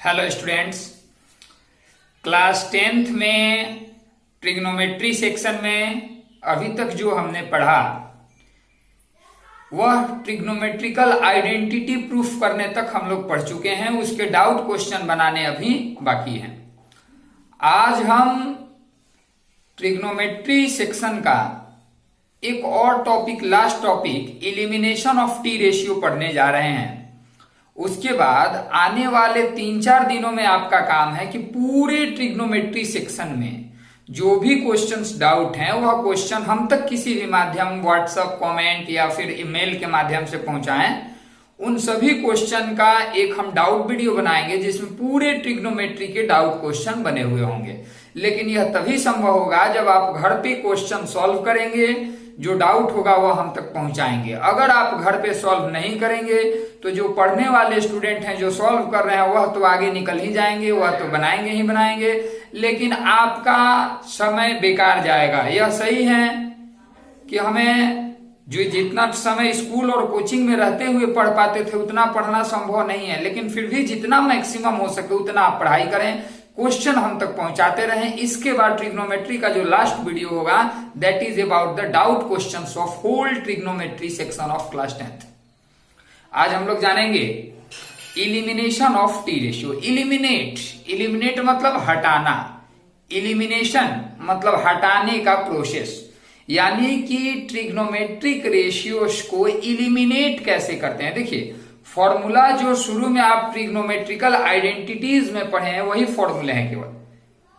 Hello students, class 10th में trigonometry section में अभी तक जो हमने पढ़ा वह ट्रिग्नोमेट्रिकल आइडेंटिटी प्रूफ करने तक हम लोग पढ़ चुके हैं। उसके डाउट क्वेश्चन बनाने अभी बाकी हैं। आज हम ट्रिग्नोमेट्री सेक्शन का एक और topic, last topic, elimination of T ratio पढ़ने जा रहे हैं। उसके बाद आने वाले 3-4 दिनों में आपका काम है कि पूरे ट्रिग्नोमेट्री सेक्शन में जो भी क्वेश्चंस डाउट हैं वह क्वेश्चन हम तक किसी भी माध्यम, व्हाट्सएप, कमेंट या फिर ईमेल के माध्यम से पहुंचाएं। उन सभी क्वेश्चन का एक हम डाउट वीडियो बनाएंगे जिसमें पूरे ट्रिग्नोमेट्री के डाउट क्वेश्चन बने हुए होंगे। लेकिन यह तभी संभव होगा जब आप घर पे क्वेश्चन सॉल्व करेंगे, जो डाउट होगा वह हम तक पहुंचाएंगे। अगर आप घर पे सॉल्व नहीं करेंगे तो जो पढ़ने वाले स्टूडेंट हैं, जो सॉल्व कर रहे हैं, वह तो आगे निकल ही जाएंगे, वह तो बनाएंगे ही बनाएंगे, लेकिन आपका समय बेकार जाएगा। यह सही है कि हमें जो जितना समय स्कूल और कोचिंग में रहते हुए पढ़ पाते थे उतना पढ़ना संभव नहीं है, लेकिन फिर भी जितना मैक्सिमम हो सके उतना आप पढ़ाई करें, क्वेश्चन हम तक पहुंचाते रहें। इसके बाद ट्रिग्नोमेट्री का जो लास्ट वीडियो होगा that is about the doubt questions of whole trigonometry section of class 10th। आज हम लोग जानेंगे elimination of T ratio. Eliminate मतलब हटाना, इलिमिनेशन मतलब हटाने का प्रोसेस, यानी कि ट्रिग्नोमेट्रिक रेशियोज को इलिमिनेट कैसे करते हैं। देखिए, फॉर्मूला जो शुरू में आप ट्रिग्नोमेट्रिकल आइडेंटिटीज में पढ़े हैं वही फॉर्मूले हैं केवल।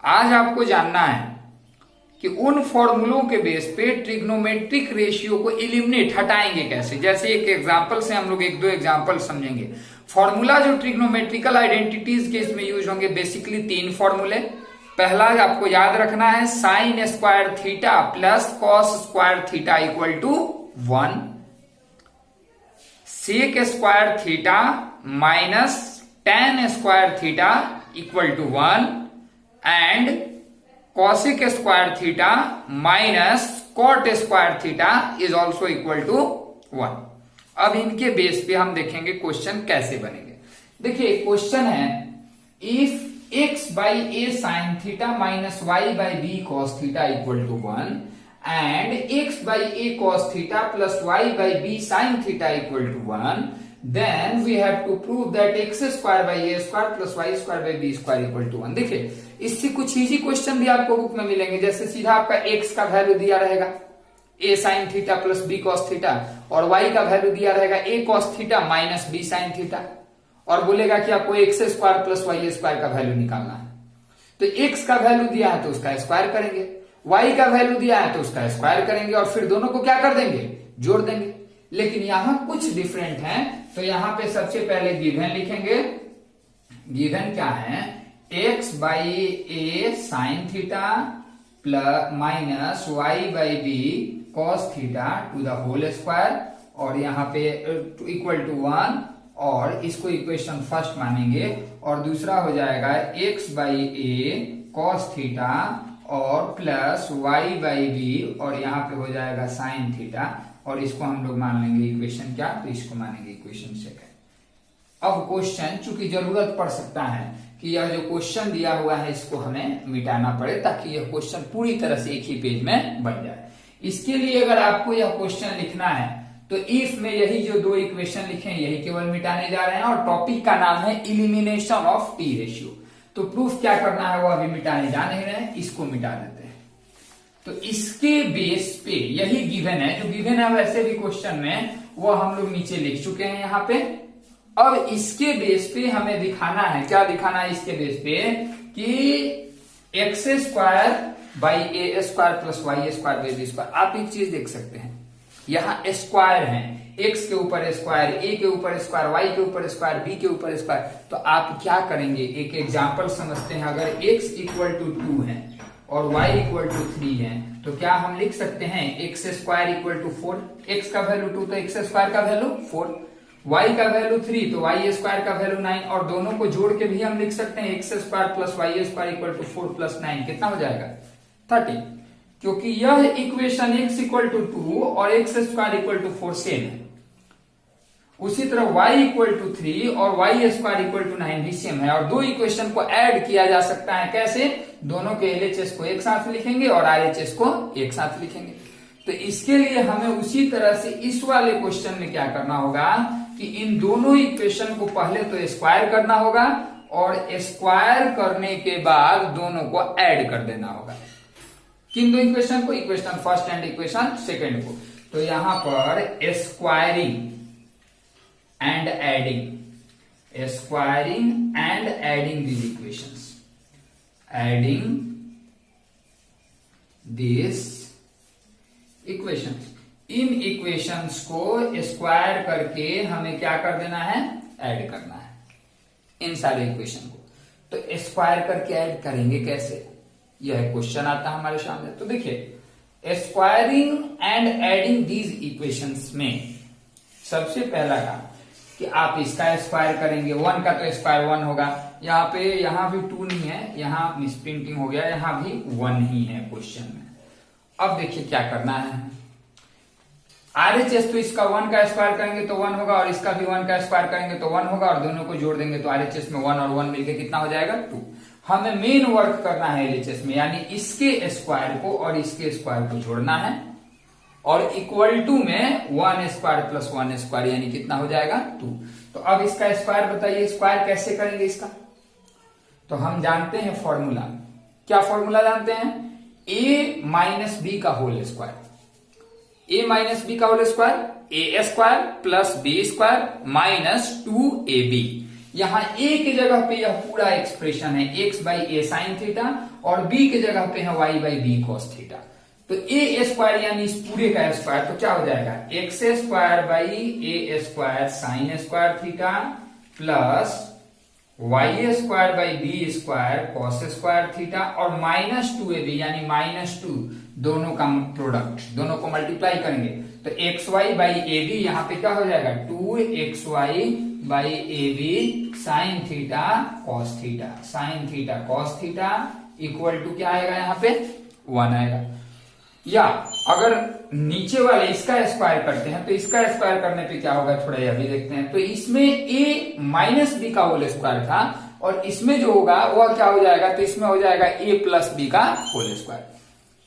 आज आपको जानना है कि उन फॉर्मूलों के बेस पे ट्रिग्नोमेट्रिक रेशियो को इलिमिनेट, हटाएंगे कैसे। जैसे एक एग्जांपल से हम लोग 1-2 एग्जांपल समझेंगे। फॉर्मूला जो ट्रिग्नोमेट्रिकल आइडेंटिटीज के इसमें यूज होंगे बेसिकली 3 फॉर्मूले। पहला आपको याद रखना है sine square theta plus cos square theta equal to 1, sec square theta minus tan square theta equal to 1 and cosec square theta minus cot square theta is also equal to 1। अब इनके base पे हम देखेंगे question कैसे बनेंगे। देखिए, question है if x by a sine theta minus y by b cos theta equal to 1 and x by a cos theta plus y by b sin theta equal to 1, then we have to prove that x square by a square plus y square by b square equal to 1। देखिए, इससे कुछ easy question भी आपको book में मिलेंगे। जैसे सीधा आपका x का वैल्यू दिया रहेगा a sin theta plus b cos theta, और y का वैल्यू दिया रहेगा a cos theta minus b sin theta, और बोलेगा कि आपको x square plus y square का वैल्यू निकालना है। तो x का वैल्यू दिया है तो उसका स्क्वायर करेंगे, y का वैल्यू दिया है तो उसका स्क्वायर करेंगे, और फिर दोनों को क्या कर देंगे, जोड़ देंगे। लेकिन यहां कुछ डिफरेंट है, तो यहां पे सबसे पहले गिवन लिखेंगे। गिवन क्या है, x by a sine theta plus minus y by b cos theta to the whole square, और यहां पे इक्वल टू 1, और इसको इक्वेशन फर्स्ट मानेंगे, और दूसरा हो जाएगा x by A cos theta और प्लस y बाई बी, और यहाँ पे हो जाएगा साइन थीटा, और इसको हम लोग मान लेंगे इक्वेशन क्या, तो इसको मानेंगे इक्वेशन सेकंड। अब क्वेश्चन, चूंकि जरूरत पड़ सकता है कि यह जो क्वेश्चन दिया हुआ है इसको हमें मिटाना पड़े ताकि यह क्वेश्चन पूरी तरह से एक ही पेज में बन जाए। इसके लिए अगर आपको यह क्वेश्चन लिखना है तो इफ में यही जो 2 इक्वेशन लिखे हैं यही केवल मिटाने जा रहे हैं, और टॉपिक का नाम है इलिमिनेशन ऑफ टी रेशियो। तो प्रूफ क्या करना है वो अभी मिटाने जा नहीं रहे, इसको मिटा देते हैं। तो इसके बेस पे यही गिवन है, जो गिवन है वैसे भी क्वेश्चन में वो हम लोग नीचे लिख चुके हैं यहाँ पे। अब इसके बेस पे हमें दिखाना है, क्या दिखाना है इसके बेस पे, कि x square by a square plus y square by b square. आप एक चीज देख सकते हैं, यहाँ स्क्वायर है, x के ऊपर स्क्वायर, a के ऊपर स्क्वायर, y के ऊपर स्क्वायर, b के ऊपर स्क्वायर। तो आप क्या करेंगे, एक एग्जांपल समझते हैं। अगर x इक्वल टू 2 है और y इक्वल टू 3 है तो क्या हम लिख सकते हैं x square equal to 4, x का वैल्यू 2 तो x स्क्वायर का वैल्यू 4, y का वैल्यू 3 तो y स्क्वायर का वैल्यू 9, और दोनों को जोड़ के भी हम लिख सकते हैं x square plus y square equal to 4 plus 9 कितना हो जाएगा 30, क्योंकि यह इक्वेशन x इक्वल टू 2 और x square equal to 4 same है। उसी तरह y इक्वल टू 3 और y स्क्वायर इक्वल टू 9 भी सेम है, और दो इक्वेशन को ऐड किया जा सकता है। कैसे? दोनों के LHS को एक साथ लिखेंगे और RHS को एक साथ लिखेंगे। तो इसके लिए हमें उसी तरह से इस वाले क्वेश्चन में क्या करना होगा कि इन दोनों इक्वेशन को पहले तो स्क्वायर करना होगा और स्क्वायर करने के बाद दोनों को ऐड कर देना होगा। किन दो इक्वेशन को? Equation first and equation second को। तो यहां पर squaring and adding these equations, adding these equations, in equations को स्क्वायर करके हमें क्या कर देना है? ऐड करना है इन सारे इक्वेशन को। तो स्क्वायर करके ऐड करेंगे कैसे? यह क्वेश्चन आता है हमारे सामने। तो देखिए, squaring and adding these equations में सबसे पहला काम कि आप इसका स्क्वायर करेंगे। 1 का तो स्क्वायर 1 होगा, यहाँ भी 2 नहीं है, यहाँ मिस प्रिंटिंग हो गया, यहाँ भी 1 ही है क्वेश्चन में। अब देखिए क्या करना है। RHS तो इसका 1 का स्क्वायर करेंगे तो 1 होगा, और इसका भी 1 का स्क्वायर करेंगे तो 1 होगा, और दोनों को जोड़ देंगे तो RHS में 1 और 1 मिलके कितना हो जाएगा? 2। हमें मेन वर्क करना है LHS में, यानी इसके स्क्वायर को और इसके स्क्वायर को जोड़ना है, और इक्वल टू में 1 स्क्वायर प्लस 1 स्क्वायर यानी कितना हो जाएगा? 2। तो अब इसका स्क्वायर बताइए, स्क्वायर कैसे करेंगे इसका? तो हम जानते हैं फॉर्मूला। क्या फॉर्मूला जानते हैं? a माइनस बी का whole square. a minus b का whole square a square plus b square minus 2ab। यहां a की जगह पे यह पूरा एक्सप्रेशन है x by a sine theta, और b की जगह पे है y by b cos theta. तो a स्क्वायर यानी इस पूरे का स्क्वायर, तो क्या हो जाएगा? x square by a square sine square theta plus y square by b square cos square theta, और माइनस 2ab यानी -2, दोनों का प्रोडक्ट, दोनों को मल्टीप्लाई करेंगे तो xy बाई ab, यहाँ पे क्या हो जाएगा? 2xy by ab sine theta cos theta equal to क्या आएगा? यहाँ पे 1 आएगा। या अगर नीचे वाले इसका स्क्वायर करते हैं तो इसका स्क्वायर करने पे क्या होगा, थोड़ा यह भी देखते हैं। तो इसमें a माइनस बी का होल स्क्वायर था, और इसमें जो होगा वह क्या हो जाएगा? तो इसमें हो जाएगा a प्लस बी का whole square.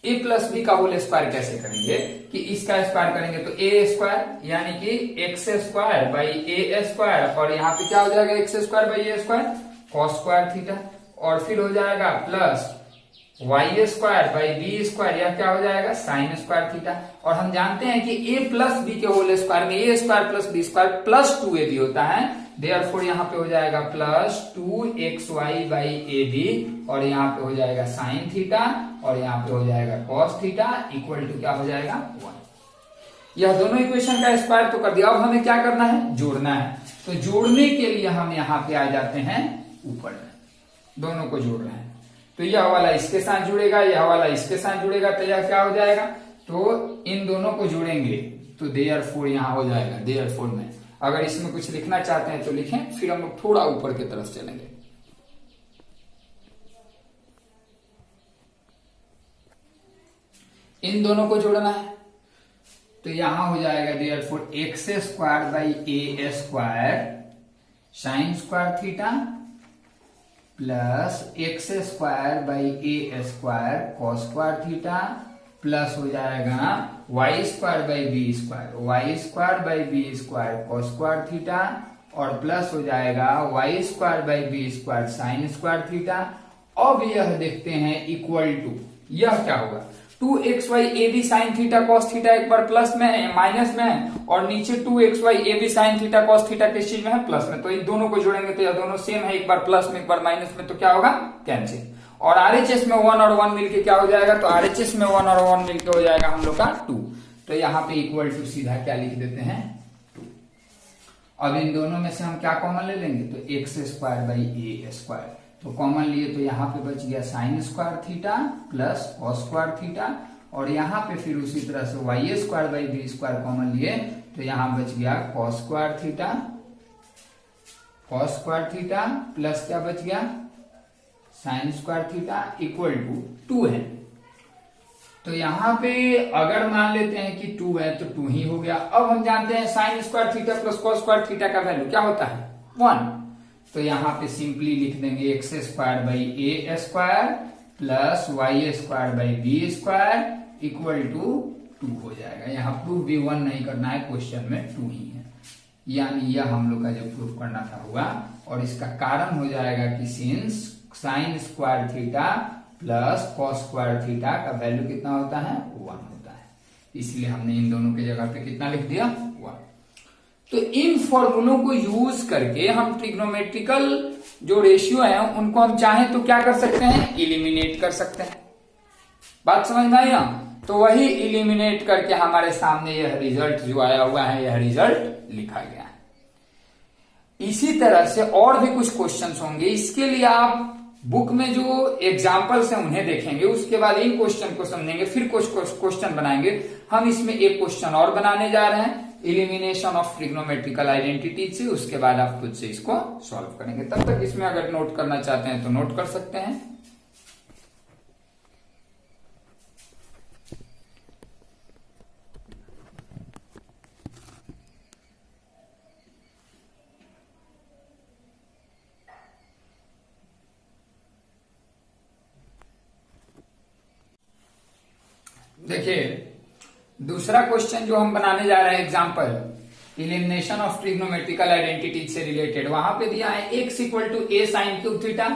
a plus b का होल स्क्वायर कैसे करेंगे कि इसका स्क्वायर करेंगे तो a स्क्वायर यानी कि x square by a square, और यहाँ पे क्या हो जाएगा? x square by a square cos square theta, और फिर हो जाएगा plus y square by b square, यह क्या हो जाएगा? Sine square theta. और हम जानते हैं कि a प्लस बी के होल स्क्वायर में a square plus b square plus 2ab होता है, देयरफॉर यहाँ पे हो जाएगा प्लस 2xy बाई ab, और यहाँ पे हो जाएगा साइन थीटा, और यहाँ पे हो जाएगा कॉस थीटा इक्वल टू क्या हो जाएगा? 1। यह दोनों इक्वेशन का स्क्वायर तो कर दिया। अब हमें क्या करना है? जोड़ना है। तो जोड़ने के लिए हम यहाँ पे आ जाते हैं ऊपर में, दोनों को जोड़ रहे हैं। तो यह वाला इसके साथ जुड़ेगा, यह वाला इसके साथ जुड़ेगा, तो यह क्या हो जाएगा? तो इन दोनों को जोड़ेंगे तो देयरफॉर यहां हो जाएगा। देयरफॉर में अगर इसमें कुछ लिखना चाहते हैं तो लिखें, फिर हम लोग थोड़ा ऊपर की तरफ चलेंगे। इन दोनों को जोड़ना है तो यहां हो जाएगा therefore x square by a square sine square theta plus x square by a square cos square theta, plus हो जाएगा y square by b square cos square theta, और प्लस हो जाएगा y square by b square sine square theta. अब यह देखते हैं equal to, यह क्या होगा? 2xy ab sine theta cos theta एक बार प्लस में है, माइनस में है, और नीचे 2xy ab sine theta cos theta किस चीज में है? प्लस में। तो इन दोनों को जोड़ेंगे तो यह दोनों सेम है, एक बार प्लस में एक बार माइनस में, तो क्या होगा? कैंसिल। और RHS में 1 और 1 मिलके क्या हो जाएगा? तो RHS में 1 और 1 मिलके हो जाएगा हम लोग का 2। तो यहाँ पे इक्वल टू सीधा क्या लिख देते हैं? 2। अब इन दोनों में से हम क्या कॉमन ले लेंगे? तो x square by a square, तो कॉमन लिए तो यहाँ पे बच गया sine square theta plus cos square theta, और यहाँ पे फिर उसी तरह से y square by b square common लिए तो यहाँ बच गया कॉस स्क्वायर थीटा प्लस क्या बच गया? Sine square theta equal to 2 है। तो यहाँ पे अगर मान लेते हैं कि 2 है तो 2 ही हो गया। अब हम जानते हैं sign square theta plus cos square theta का वैल्यू क्या होता है 1। तो यहाँ पे सिंपली लिख देंगे x square by a square plus y square by b square equal to 2 हो जाएगा। यहाँ प्रूफ भी 1 नहीं करना है, क्वेश्चन में 2 ही है, यानी यह हम लोग का जो प्रूफ करना था हुआ। और इसका कारण हो जाएगा कि since sign square theta plus cos square theta का वैल्यू कितना होता है 1 होता है, इसलिए हमने इन दोनों की जगह पे कितना लिख दिया 1। तो इन फॉर्मूलों को यूज करके हम ट्रिग्नोमेट्रिकल जो रेशियो है उनको हम चाहें तो क्या कर सकते हैं, इलिमिनेट कर सकते हैं। बात समझ में आई ना? तो वही इलिमिनेट करके हमारे सामने यह रिजल्ट जो आया हुआ है, यह रिजल्ट लिखा गया है। इसी तरह से और भी कुछ क्वेश्चंस होंगे, इसके लिए आप बुक में जो एग्जाम्पल्स हैं उन्हें देखेंगे, उसके बाद इन क्वेश्चन को समझेंगे, फिर कुछ क्वेश्चन बनाएंगे। हम इसमें एक क्वेश्चन और बनाने जा रहे हैं इलिमिनेशन ऑफ ट्रिग्नोमेट्रिकल आइडेंटिटी से, उसके बाद आप खुद से इसको सॉल्व करेंगे। तब तक इसमें अगर नोट करना चाहते हैं तो नोट कर सकते हैं। देखिए दूसरा क्वेश्चन जो हम बनाने जा रहे हैं example elimination of trigonometrical identities से रिलेटेड, वहां पे दिया है x equal to a sine cube theta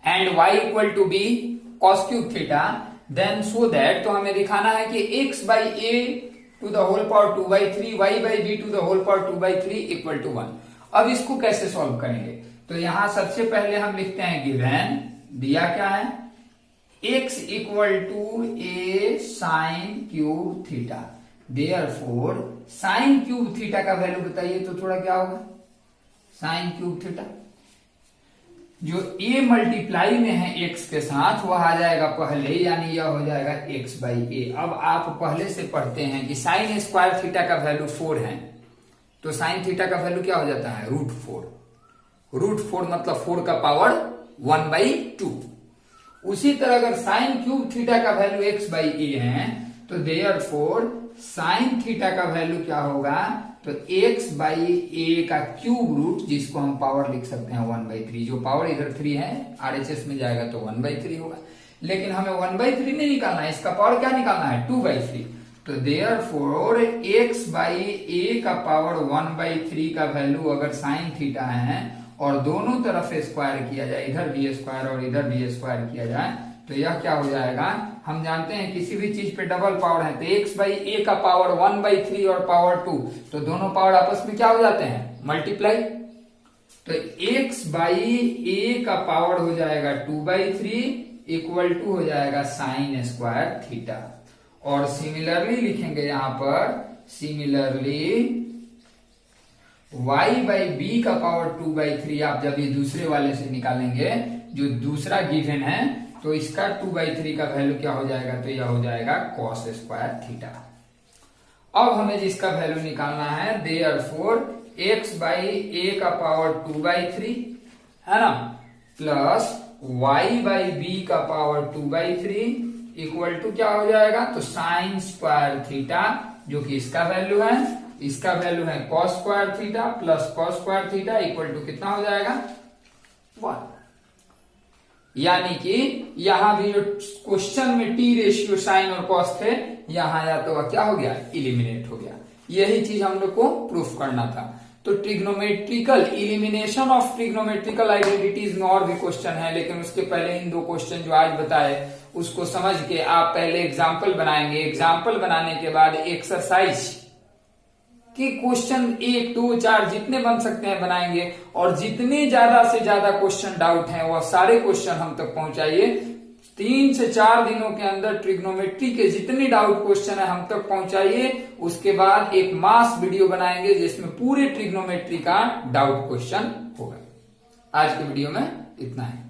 and y equal to b cos cube theta, then so that, तो हमें दिखाना है कि x by a to the whole power 2/3 y by b to the whole power 2/3 equal to 1। अब इसको कैसे solve करेंगे? तो यहां सबसे पहले हम लिखते हैं गिवन दिया क्या है x equal to a sine cube theta, therefore sine cube theta का वैल्यू बताइए तो थोड़ा क्या होगा साइन क्यूब थीटा, जो a मल्टीप्लाई में है x के साथ वह आ जाएगा पहले, यानी यह हो जाएगा x बाई ए। अब आप पहले से पढ़ते हैं कि साइन स्क्वायर थीटा का वैल्यू 4 है, तो साइन थीटा का वैल्यू क्या हो जाता है √4। √4 मतलब 4 का पावर 1/2। उसी तरह अगर साइन क्यूब थीटा का वैल्यू x बाई ए है तो देयरफॉर साइन थीटा का वैल्यू क्या होगा, तो x बाई ए का क्यूब रूट, जिसको हम पावर लिख सकते हैं 1/3, जो पावर इधर 3 है RHS में जाएगा तो 1/3 होगा, लेकिन हमें 1/3 नहीं निकालना है, इसका पावर क्या निकालना है 2/3। तो देयरफॉर x बाई ए का पावर 1/3 का वैल्यू अगर साइन थीटा है और दोनों तरफ स्क्वायर किया जाए, इधर भी स्क्वायर और इधर भी स्क्वायर किया जाए, तो यह क्या हो जाएगा, हम जानते हैं किसी भी चीज पे डबल पावर है, तो x बाई ए का पावर 1/3 और पावर 2, तो दोनों पावर आपस में क्या हो जाते हैं मल्टीप्लाई, तो x बाई ए का पावर हो जाएगा 2/3 इक्वल टू हो जाएगा साइन स्क्वायर थीटा। और सिमिलरली लिखेंगे यहां पर, सिमिलरली y बाई बी का पावर 2/3, आप जब ये दूसरे वाले से निकालेंगे जो दूसरा गिवन है, तो इसका 2/3 का वैल्यू क्या हो जाएगा, तो यह हो जाएगा कॉस स्क्वायर थीटा। अब हमें जिसका वैल्यू निकालना है, देयरफॉर x बाई ए का पावर 2/3 है ना, प्लस y बाई बी का पावर 2/3 इक्वल टू क्या हो जाएगा, तो साइन स्क्वायर थीटा, जो कि इसका वैल्यू है, इसका वैल्यू है cos square theta plus cos square theta equal to कितना हो जाएगा 1। यानी कि यहां भी जो क्वेश्चन में टी रेशियो साइन और कॉस थे, यहां या तो क्या हो गया इलिमिनेट हो गया। यही चीज हम लोग को प्रूफ करना था। तो trigonometrical elimination of trigonometrical identities में और भी क्वेश्चन है, लेकिन उसके पहले इन दो क्वेश्चन जो आज बताए उसको समझ के आप पहले एग्जाम्पल बनाएंगे। एग्जाम्पल बनाने के बाद एक्सरसाइज कि क्वेश्चन 1, 2, 4 जितने बन सकते हैं बनाएंगे, और जितने ज्यादा से ज्यादा क्वेश्चन डाउट हैं वह सारे क्वेश्चन हम तक पहुंचाइए। 3 से 4 दिनों के अंदर ट्रिग्नोमेट्री के जितने डाउट क्वेश्चन है हम तक पहुंचाइए। उसके बाद एक मास वीडियो बनाएंगे जिसमें पूरे ट्रिग्नोमेट्री का डाउट क्वेश्चन होगा। आज के वीडियो में इतना है।